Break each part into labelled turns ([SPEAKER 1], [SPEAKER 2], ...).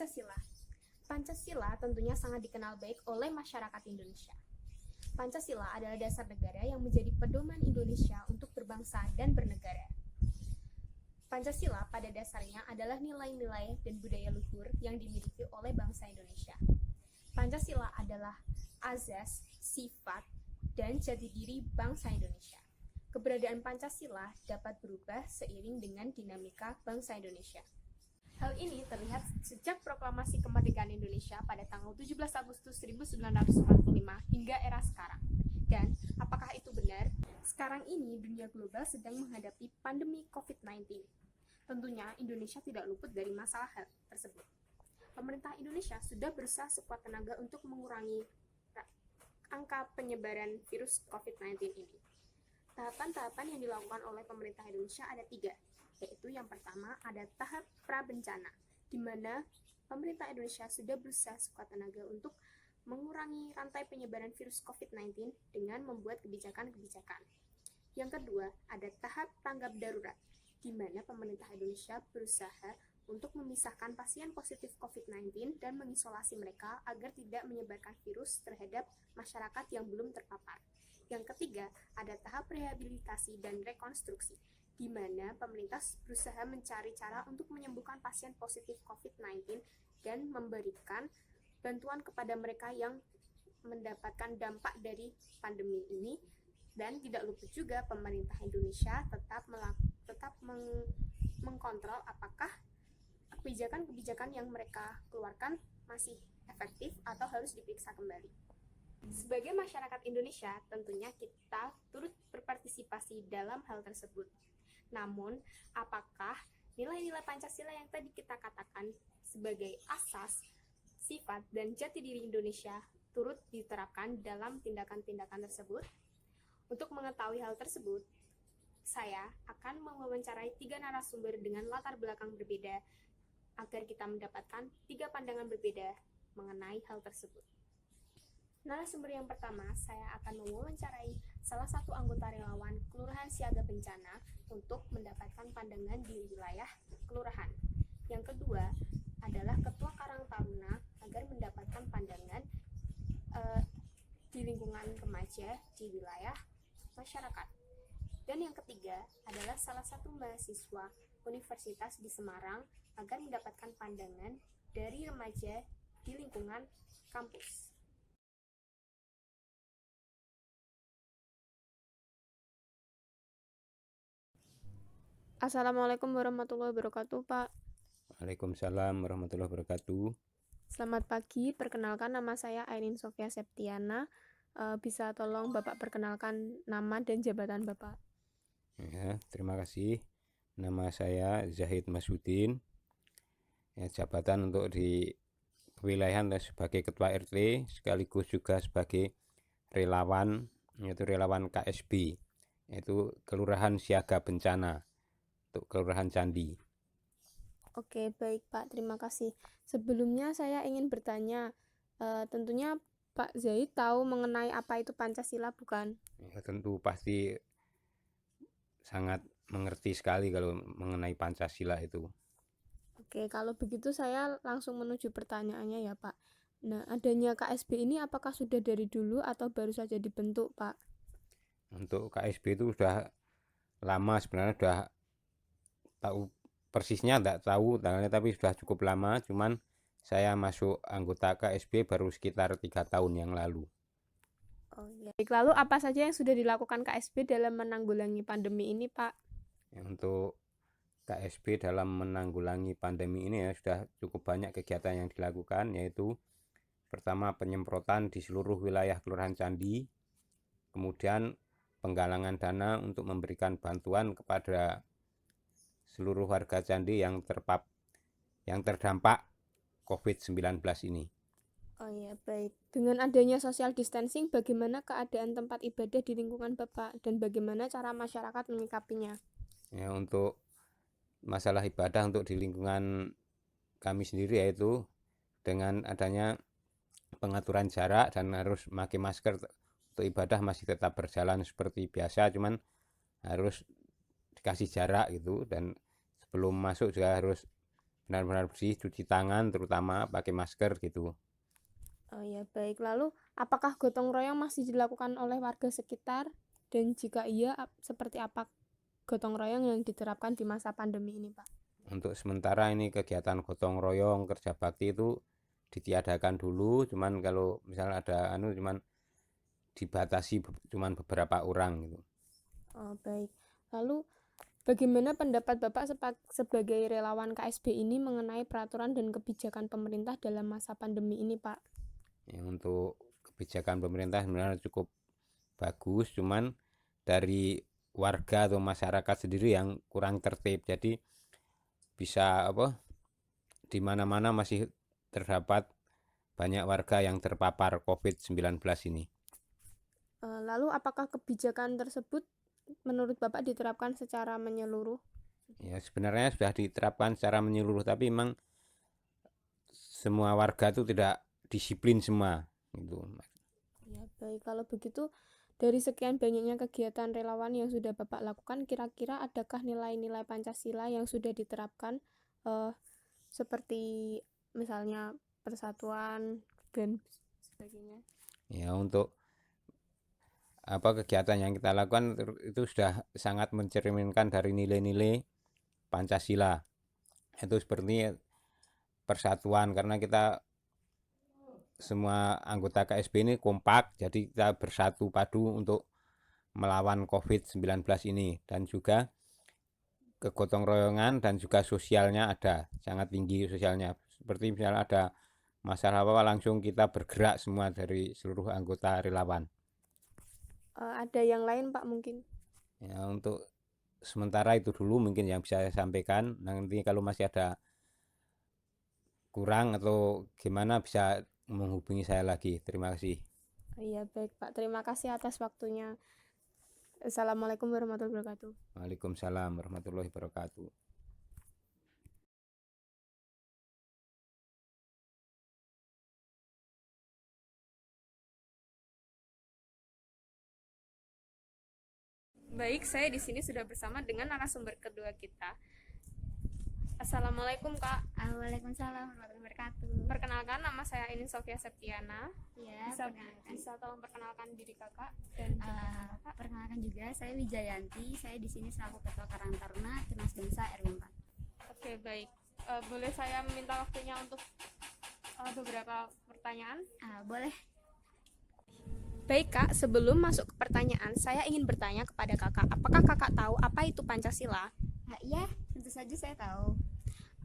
[SPEAKER 1] Pancasila. Pancasila tentunya sangat dikenal baik oleh masyarakat Indonesia. Pancasila adalah dasar negara yang menjadi pedoman Indonesia untuk berbangsa dan bernegara. Pancasila pada dasarnya adalah nilai-nilai dan budaya luhur yang dimiliki oleh bangsa Indonesia. Pancasila adalah azas, sifat, dan jati diri bangsa Indonesia. Keberadaan Pancasila dapat berubah seiring dengan dinamika bangsa Indonesia. Hal ini terlihat sejak proklamasi kemerdekaan Indonesia pada tanggal 17 Agustus 1945 hingga era sekarang. Dan apakah itu benar? Sekarang ini dunia global sedang menghadapi pandemi COVID-19. Tentunya Indonesia tidak luput dari masalah hal tersebut. Pemerintah Indonesia sudah berusaha sekuat tenaga untuk mengurangi angka penyebaran virus COVID-19 ini. Tahapan-tahapan yang dilakukan oleh pemerintah Indonesia ada 3, yaitu yang pertama ada tahap pra-bencana, di mana pemerintah Indonesia sudah berusaha sekuat tenaga untuk mengurangi rantai penyebaran virus COVID-19 dengan membuat kebijakan-kebijakan. Yang kedua, ada tahap tanggap darurat, di mana pemerintah Indonesia berusaha untuk memisahkan pasien positif COVID-19 dan mengisolasi mereka agar tidak menyebarkan virus terhadap masyarakat yang belum terpapar. Yang ketiga, ada tahap rehabilitasi dan rekonstruksi, di mana pemerintah berusaha mencari cara untuk menyembuhkan pasien positif COVID-19 dan memberikan bantuan kepada mereka yang mendapatkan dampak dari pandemi ini. Dan tidak luput juga pemerintah Indonesia tetap mengkontrol apakah kebijakan-kebijakan yang mereka keluarkan masih efektif atau harus diperiksa kembali. Sebagai masyarakat Indonesia, tentunya kita turut berpartisipasi dalam hal tersebut. Namun, apakah nilai-nilai Pancasila yang tadi kita katakan sebagai asas, sifat, dan jati diri Indonesia turut diterapkan dalam tindakan-tindakan tersebut? Untuk mengetahui hal tersebut, saya akan mewawancarai 3 narasumber dengan latar belakang berbeda agar kita mendapatkan 3 pandangan berbeda mengenai hal tersebut. Narasumber yang pertama, saya akan mewawancarai salah satu anggota relawan Kelurahan Siaga Bencana untuk mendapatkan pandangan di wilayah kelurahan. Yang kedua adalah Ketua Karang Taruna agar mendapatkan pandangan di lingkungan remaja di wilayah masyarakat. Dan yang ketiga adalah salah satu mahasiswa Universitas di Semarang agar mendapatkan pandangan dari remaja di lingkungan kampus. Assalamualaikum warahmatullahi wabarakatuh, Pak.
[SPEAKER 2] Waalaikumsalam warahmatullahi wabarakatuh.
[SPEAKER 1] Selamat pagi, perkenalkan nama saya Airin Sofia Septiana. Bisa tolong Bapak perkenalkan nama dan jabatan Bapak?
[SPEAKER 2] Ya, terima kasih. Nama saya Zahid Masudin. Ya, jabatan untuk di kewilayahan sebagai Ketua RT sekaligus juga sebagai relawan, yaitu relawan KSB, yaitu Kelurahan Siaga Bencana untuk Kelurahan Candi.
[SPEAKER 1] Oke, baik Pak, terima kasih. Sebelumnya saya ingin bertanya, tentunya Pak Zaid tahu mengenai apa itu Pancasila, bukan?
[SPEAKER 2] Ya, tentu pasti sangat mengerti sekali kalau mengenai Pancasila itu.
[SPEAKER 1] Oke, kalau begitu saya langsung menuju pertanyaannya ya Pak. Nah, adanya KSB ini apakah sudah dari dulu atau baru saja dibentuk, Pak?
[SPEAKER 2] Untuk KSB itu sudah lama sebenarnya, sudah tahu persisnya enggak tahu tanggalnya, tapi sudah cukup lama. Cuman saya masuk anggota KSB baru sekitar 3 tahun yang lalu.
[SPEAKER 1] Oh ya. Baik, lalu apa saja yang sudah dilakukan KSB dalam menanggulangi pandemi ini, Pak?
[SPEAKER 2] Ya, untuk KSB dalam menanggulangi pandemi ini ya sudah cukup banyak kegiatan yang dilakukan, yaitu pertama penyemprotan di seluruh wilayah Kelurahan Candi, kemudian penggalangan dana untuk memberikan bantuan kepada seluruh warga Candi yang terdampak COVID-19 ini.
[SPEAKER 1] Oh ya, baik. Dengan adanya social distancing, bagaimana keadaan tempat ibadah di lingkungan Bapak dan bagaimana cara masyarakat menyikapinya?
[SPEAKER 2] Ya, untuk masalah ibadah untuk di lingkungan kami sendiri, yaitu dengan adanya pengaturan jarak dan harus memakai masker untuk ibadah masih tetap berjalan seperti biasa, cuman harus dikasih jarak gitu, dan sebelum masuk juga harus benar-benar bersih, cuci tangan terutama, pakai masker gitu.
[SPEAKER 1] Oh ya, baik. Lalu, apakah gotong royong masih dilakukan oleh warga sekitar? Dan jika iya, seperti apa gotong royong yang diterapkan di masa pandemi ini, Pak?
[SPEAKER 2] Untuk sementara ini kegiatan gotong royong kerja bakti itu ditiadakan dulu, cuman kalau misalnya ada cuman dibatasi cuman beberapa orang gitu.
[SPEAKER 1] Oh, baik. Lalu, bagaimana pendapat Bapak sebagai relawan KSB ini mengenai peraturan dan kebijakan pemerintah dalam masa pandemi ini, Pak?
[SPEAKER 2] Ya, untuk kebijakan pemerintah sebenarnya cukup bagus, cuman dari warga atau masyarakat sendiri yang kurang tertib. Jadi bisa di mana-mana masih terdapat banyak warga yang terpapar COVID-19 ini.
[SPEAKER 1] Lalu, apakah kebijakan tersebut menurut Bapak diterapkan secara menyeluruh?
[SPEAKER 2] Ya, sebenarnya sudah diterapkan secara menyeluruh, tapi memang semua warga itu tidak disiplin semua gitu.
[SPEAKER 1] Ya, baik. Kalau begitu, dari sekian banyaknya kegiatan relawan yang sudah Bapak lakukan, kira-kira adakah nilai-nilai Pancasila yang sudah diterapkan, seperti misalnya persatuan dan sebagainya?
[SPEAKER 2] Ya, untuk kegiatan yang kita lakukan itu sudah sangat mencerminkan dari nilai-nilai Pancasila. Itu seperti persatuan, karena kita semua anggota KSB ini kompak, jadi kita bersatu padu untuk melawan COVID-19 ini. Dan juga kegotong royongan dan juga sosialnya ada, sangat tinggi sosialnya. Seperti misalnya ada masalah apa langsung kita bergerak semua dari seluruh anggota relawan.
[SPEAKER 1] Ada yang lain, Pak, mungkin?
[SPEAKER 2] Ya, untuk sementara itu dulu mungkin yang bisa saya sampaikan. Nanti kalau masih ada kurang atau gimana bisa menghubungi saya lagi. Terima kasih.
[SPEAKER 1] Iya, baik, Pak. Terima kasih atas waktunya. Assalamualaikum warahmatullahi wabarakatuh.
[SPEAKER 2] Waalaikumsalam warahmatullahi wabarakatuh.
[SPEAKER 1] Baik, saya di sini sudah bersama dengan narasumber kedua kita. Assalamualaikum, Kak.
[SPEAKER 3] Waalaikumsalam warahmatullahi wabarakatuh.
[SPEAKER 1] Perkenalkan, nama saya Inin Sofia Septiana.
[SPEAKER 3] Ya,
[SPEAKER 1] Bisa tolong perkenalkan diri Kakak dan Kakak.
[SPEAKER 3] perkenalkan juga saya Wijayanti. Saya di sini selaku Ketua Karang Taruna Tunas Bangsa RW 4.
[SPEAKER 1] Oke, baik. Boleh saya meminta waktunya untuk beberapa pertanyaan?
[SPEAKER 3] Boleh.
[SPEAKER 1] Baik, Kak. Sebelum masuk ke pertanyaan, saya ingin bertanya kepada Kakak. Apakah Kakak tahu apa itu Pancasila?
[SPEAKER 3] Iya, tentu saja saya tahu.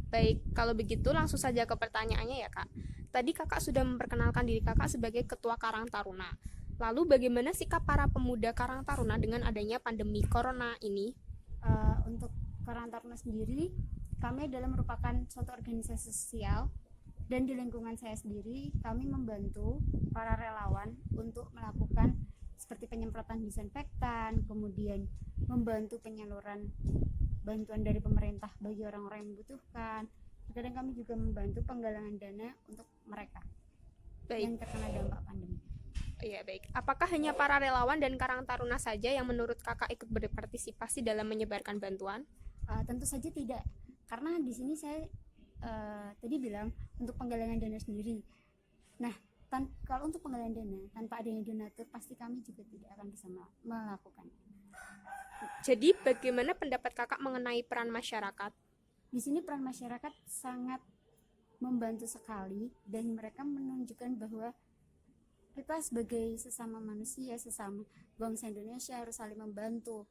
[SPEAKER 1] Baik, kalau begitu langsung saja ke pertanyaannya ya, Kak. Tadi Kakak sudah memperkenalkan diri Kakak sebagai Ketua Karang Taruna. Lalu bagaimana sikap para pemuda Karang Taruna dengan adanya pandemi Corona ini?
[SPEAKER 3] Untuk Karang Taruna sendiri, kami adalah merupakan suatu organisasi sosial, dan di lingkungan saya sendiri kami membantu para relawan untuk melakukan seperti penyemprotan disinfektan, kemudian membantu penyaluran bantuan dari pemerintah bagi orang-orang yang membutuhkan. Kadang kami juga membantu penggalangan dana untuk mereka yang terkena dampak pandemi.
[SPEAKER 1] Iya, baik. Apakah hanya para relawan dan Karang Taruna saja yang menurut Kakak ikut berpartisipasi dalam menyebarkan bantuan?
[SPEAKER 3] Tentu saja tidak, karena di sini saya tadi bilang untuk penggalangan dana sendiri. Nah, kalau untuk penggalangan dana tanpa adanya donatur, pasti kami juga tidak akan bisa melakukan.
[SPEAKER 1] Jadi bagaimana pendapat Kakak mengenai peran masyarakat?
[SPEAKER 3] Di sini peran masyarakat sangat membantu sekali, dan mereka menunjukkan bahwa kita sebagai sesama manusia, sesama bangsa Indonesia harus saling membantu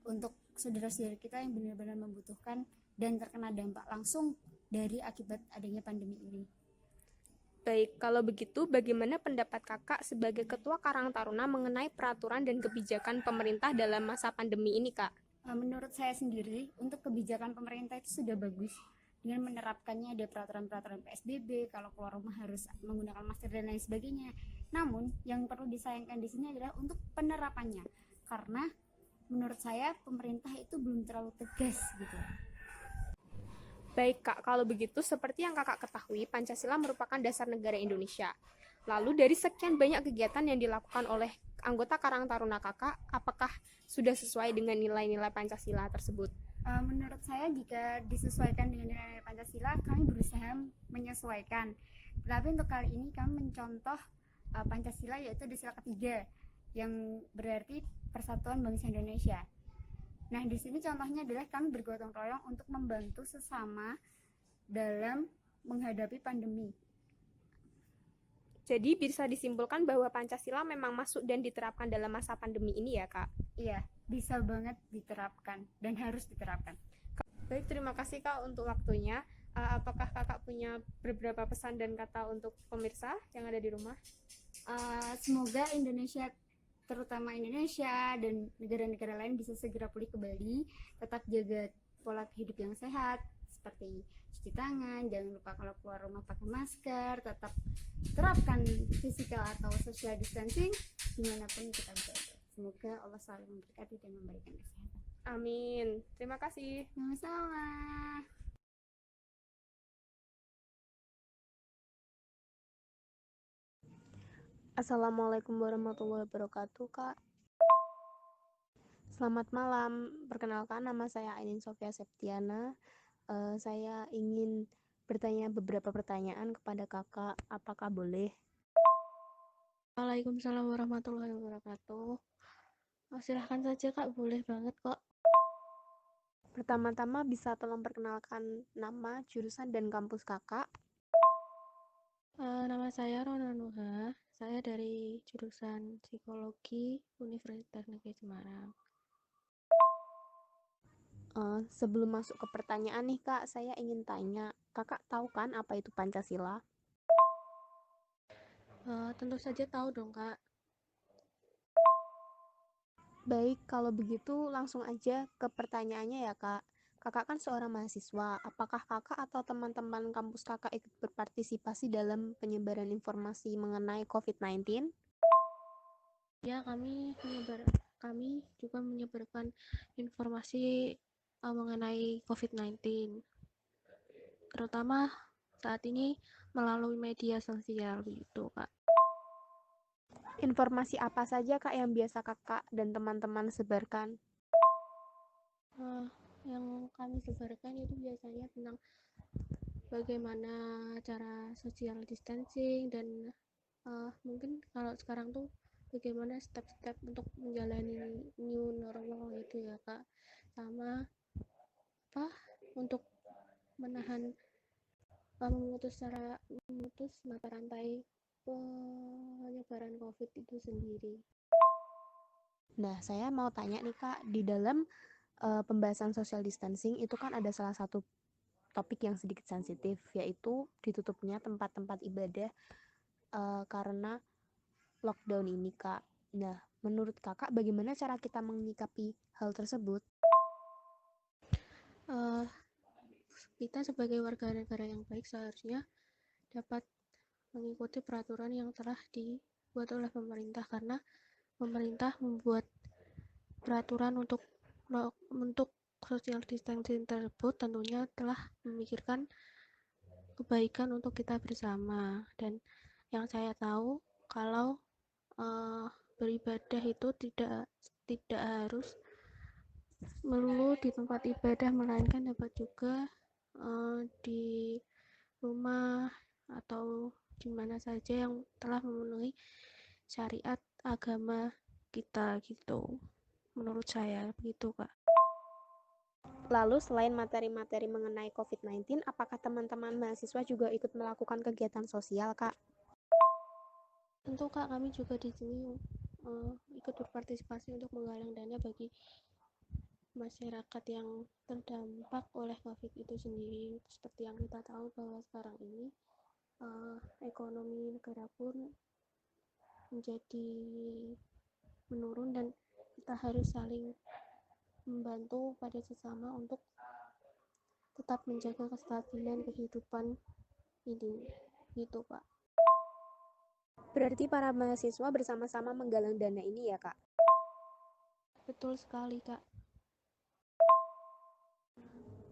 [SPEAKER 3] untuk saudara-saudara kita yang benar-benar membutuhkan dan terkena dampak langsung dari akibat adanya pandemi ini.
[SPEAKER 1] Baik, kalau begitu bagaimana pendapat Kakak sebagai Ketua Karang Taruna mengenai peraturan dan kebijakan pemerintah dalam masa pandemi ini, Kak?
[SPEAKER 3] Menurut saya sendiri, untuk kebijakan pemerintah itu sudah bagus dengan menerapkannya. Ada peraturan-peraturan PSBB, kalau keluar rumah harus menggunakan masker dan lain sebagainya. Namun, yang perlu disayangkan di sini adalah untuk penerapannya, karena menurut saya pemerintah itu belum terlalu tegas gitu.
[SPEAKER 1] Baik, Kak, kalau begitu seperti yang Kakak ketahui, Pancasila merupakan dasar negara Indonesia. Lalu dari sekian banyak kegiatan yang dilakukan oleh anggota Karang Taruna Kakak, apakah sudah sesuai dengan nilai-nilai Pancasila tersebut?
[SPEAKER 3] Menurut saya jika disesuaikan dengan nilai Pancasila, kami berusaha menyesuaikan. Tapi untuk kali ini kami mencontoh Pancasila, yaitu di sila ketiga yang berarti Persatuan Bangsa Indonesia. Nah, di sini contohnya adalah kami bergotong royong untuk membantu sesama dalam menghadapi pandemi.
[SPEAKER 1] Jadi bisa disimpulkan bahwa Pancasila memang masuk dan diterapkan dalam masa pandemi ini ya, Kak?
[SPEAKER 3] Iya, bisa banget diterapkan dan harus diterapkan.
[SPEAKER 1] Baik, terima kasih Kak untuk waktunya. Apakah Kakak punya beberapa pesan dan kata untuk pemirsa yang ada di rumah?
[SPEAKER 3] Semoga Indonesia, terutama Indonesia dan negara-negara lain, bisa segera pulih kembali. Tetap jaga pola hidup yang sehat, seperti cuci tangan, jangan lupa kalau keluar rumah pakai masker, tetap terapkan physical atau social distancing dimanapun kita berada. Semoga Allah selalu memberkati dan memberikan kesehatan.
[SPEAKER 1] Amin. Terima kasih.
[SPEAKER 3] Sama-sama.
[SPEAKER 1] Assalamualaikum warahmatullahi wabarakatuh, Kak. Selamat malam. Perkenalkan, nama saya Ainin Sofia Septiana. Saya ingin bertanya beberapa pertanyaan kepada Kakak. Apakah boleh?
[SPEAKER 4] Waalaikumsalam warahmatullahi wabarakatuh. Silahkan saja Kak, boleh banget kok.
[SPEAKER 1] Pertama-tama bisa tolong perkenalkan nama, jurusan, dan kampus Kakak.
[SPEAKER 4] Nama saya Rona Nuha, saya dari jurusan Psikologi Universitas Negeri Semarang.
[SPEAKER 1] Sebelum masuk ke pertanyaan nih Kak, saya ingin tanya, Kakak tahu kan apa itu Pancasila?
[SPEAKER 4] Tentu saja tahu dong Kak.
[SPEAKER 1] Baik, kalau begitu langsung aja ke pertanyaannya ya Kak. Kakak kan seorang mahasiswa, apakah Kakak atau teman-teman kampus Kakak ikut berpartisipasi dalam penyebaran informasi mengenai COVID-19?
[SPEAKER 4] Ya, kami juga menyebarkan informasi mengenai COVID-19, terutama saat ini melalui media sosial begitu Kak.
[SPEAKER 1] Informasi apa saja Kak yang biasa Kakak dan teman-teman sebarkan?
[SPEAKER 4] Yang kami sebarkan itu biasanya tentang bagaimana cara social distancing dan mungkin kalau sekarang tuh bagaimana step-step untuk menjalani new normal gitu ya Kak, sama apa untuk menahan memutus mata rantai penyebaran COVID itu sendiri.
[SPEAKER 1] Nah, saya mau tanya nih Kak, di dalam pembahasan social distancing itu kan ada salah satu topik yang sedikit sensitif, yaitu ditutupnya tempat-tempat ibadah karena lockdown ini Kak. Nah, menurut Kakak bagaimana cara kita menyikapi hal tersebut?
[SPEAKER 4] Kita sebagai warga negara yang baik seharusnya dapat mengikuti peraturan yang telah dibuat oleh pemerintah, karena pemerintah membuat peraturan untuk social distancing tersebut tentunya telah memikirkan kebaikan untuk kita bersama. Dan yang saya tahu, kalau beribadah itu tidak harus melulu di tempat ibadah, melainkan dapat juga di rumah atau di mana saja yang telah memenuhi syariat agama kita gitu. Menurut saya begitu Kak.
[SPEAKER 1] Lalu selain materi-materi mengenai COVID-19, apakah teman-teman mahasiswa juga ikut melakukan kegiatan sosial, Kak?
[SPEAKER 4] Tentu Kak, kami juga di sini ikut berpartisipasi untuk menggalang dana bagi masyarakat yang terdampak oleh COVID itu sendiri. Seperti yang kita tahu bahwa sekarang ini ekonomi negara pun menjadi menurun dan kita harus saling membantu pada sesama untuk tetap menjaga kestabilan kehidupan ini gitu Pak.
[SPEAKER 1] Berarti para mahasiswa bersama-sama menggalang dana ini ya Kak?
[SPEAKER 4] Betul sekali Kak.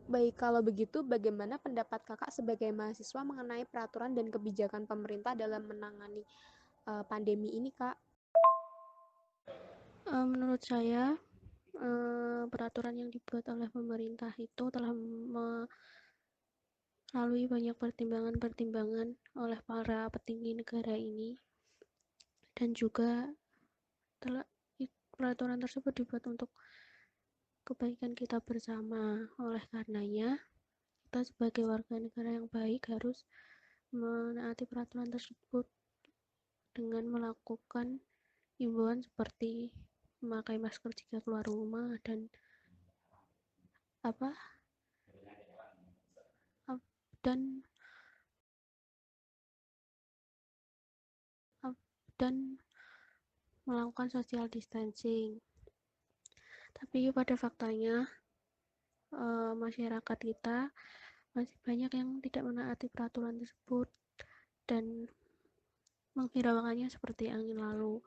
[SPEAKER 1] Baik, kalau begitu bagaimana pendapat Kakak sebagai mahasiswa mengenai peraturan dan kebijakan pemerintah dalam menangani pandemi ini Kak?
[SPEAKER 4] Menurut saya peraturan yang dibuat oleh pemerintah itu telah melalui banyak pertimbangan-pertimbangan oleh para petinggi negara ini, dan juga peraturan tersebut dibuat untuk kebaikan kita bersama. Oleh karenanya, kita sebagai warga negara yang baik harus menaati peraturan tersebut dengan melakukan himbauan seperti memakai masker jika keluar rumah dan apa dan dan melakukan social distancing. Tapi pada faktanya masyarakat kita masih banyak yang tidak menaati peraturan tersebut dan menghiraukannya seperti angin lalu.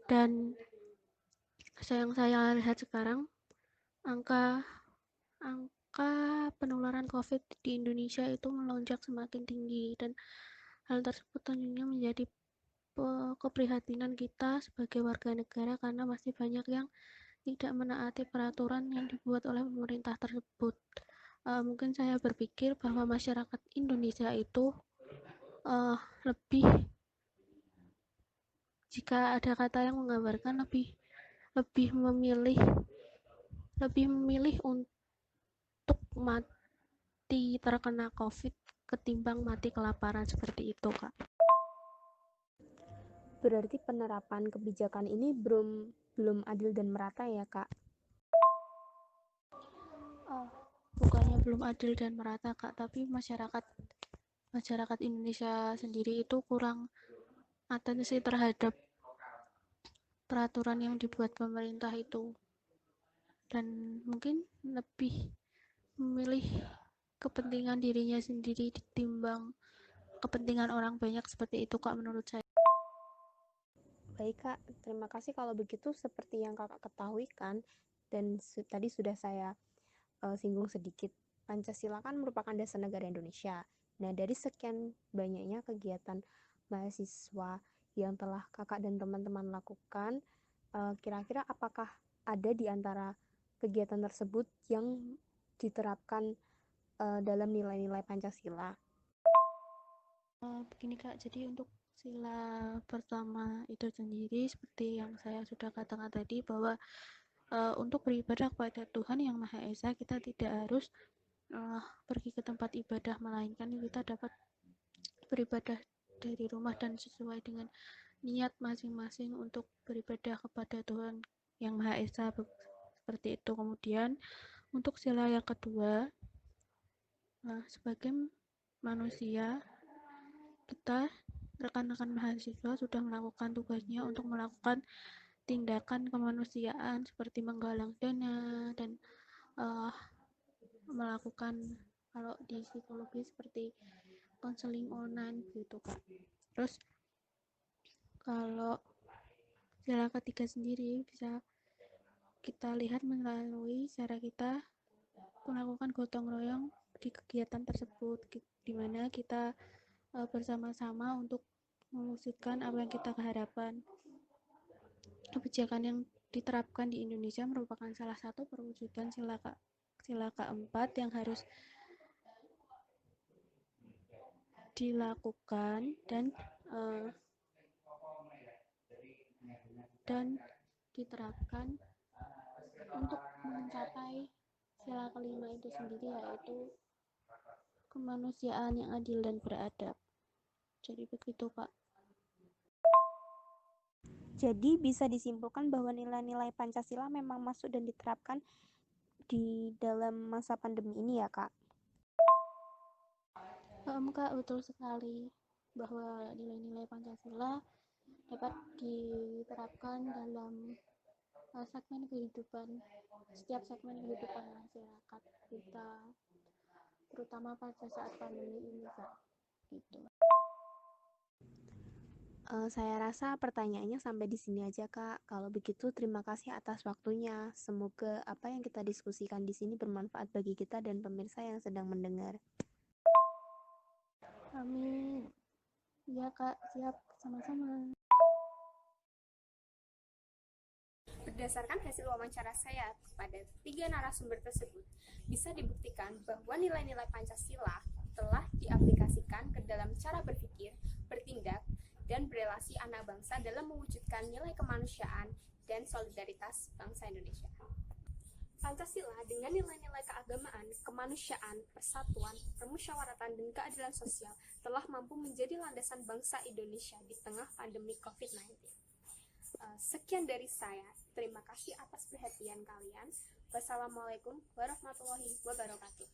[SPEAKER 4] Dan yang saya lihat sekarang, angka penularan COVID di Indonesia itu melonjak semakin tinggi, dan hal tersebut tentunya menjadi keprihatinan kita sebagai warga negara karena masih banyak yang tidak menaati peraturan yang dibuat oleh pemerintah tersebut. Mungkin saya berpikir bahwa masyarakat Indonesia itu lebih, jika ada kata yang menggambarkan, lebih memilih untuk mati terkena COVID ketimbang mati kelaparan, seperti itu, Kak.
[SPEAKER 1] Berarti penerapan kebijakan ini belum adil dan merata ya, Kak?
[SPEAKER 4] Bukannya belum adil dan merata, Kak, tapi masyarakat Indonesia sendiri itu kurang atensi terhadap peraturan yang dibuat pemerintah itu, dan mungkin lebih memilih kepentingan dirinya sendiri ketimbang kepentingan orang banyak, seperti itu, Kak, menurut saya.
[SPEAKER 1] Baik, Kak. Terima kasih kalau begitu. Seperti yang Kakak ketahui kan, dan tadi sudah saya singgung sedikit, Pancasila kan merupakan dasar negara Indonesia. Nah, dari sekian banyaknya kegiatan mahasiswa yang telah Kakak dan teman-teman lakukan, kira-kira apakah ada di antara kegiatan tersebut yang diterapkan dalam nilai-nilai Pancasila?
[SPEAKER 4] Begini, Kak, jadi untuk sila pertama itu sendiri, seperti yang saya sudah katakan tadi, bahwa untuk beribadah kepada Tuhan Yang Maha Esa, kita tidak harus pergi ke tempat ibadah, melainkan kita dapat beribadah dari rumah dan sesuai dengan niat masing-masing untuk beribadah kepada Tuhan Yang Maha Esa, seperti itu. Kemudian untuk sila yang kedua, sebagai manusia, kita rekan-rekan mahasiswa sudah melakukan tugasnya untuk melakukan tindakan kemanusiaan seperti menggalang dana dan melakukan, kalau di psikologi, seperti konseling online gitu, Kak. Terus kalau sila ketiga sendiri bisa kita lihat melalui cara kita melakukan gotong royong di kegiatan tersebut, di mana kita bersama-sama untuk mewujudkan apa yang kita harapkan. Kebijakan yang diterapkan di Indonesia merupakan salah satu perwujudan sila keempat yang harus dilakukan dan diterapkan untuk mencapai sila kelima itu sendiri, yaitu kemanusiaan yang adil dan beradab. Jadi begitu, Pak.
[SPEAKER 1] Jadi bisa disimpulkan bahwa nilai-nilai Pancasila memang masuk dan diterapkan di dalam masa pandemi ini ya, Kak?
[SPEAKER 4] Kak, betul sekali bahwa nilai-nilai Pancasila dapat diterapkan dalam setiap segmen kehidupan masyarakat kita, terutama pada saat pandemi ini, Kak. Gitu.
[SPEAKER 1] Saya rasa pertanyaannya sampai di sini aja, Kak. Kalau begitu, terima kasih atas waktunya. Semoga apa yang kita diskusikan di sini bermanfaat bagi kita dan pemirsa yang sedang mendengar.
[SPEAKER 4] Amin. Ya, Kak, siap, sama-sama.
[SPEAKER 1] Berdasarkan hasil wawancara saya kepada 3 narasumber tersebut, bisa dibuktikan bahwa nilai-nilai Pancasila telah diaplikasikan ke dalam cara berpikir, bertindak, dan berelasi anak bangsa dalam mewujudkan nilai kemanusiaan dan solidaritas bangsa Indonesia. Pancasila dengan nilai-nilai keagamaan, kemanusiaan, persatuan, permusyawaratan, dan keadilan sosial telah mampu menjadi landasan bangsa Indonesia di tengah pandemi COVID-19. Sekian dari saya. Terima kasih atas perhatian kalian. Wassalamualaikum warahmatullahi wabarakatuh.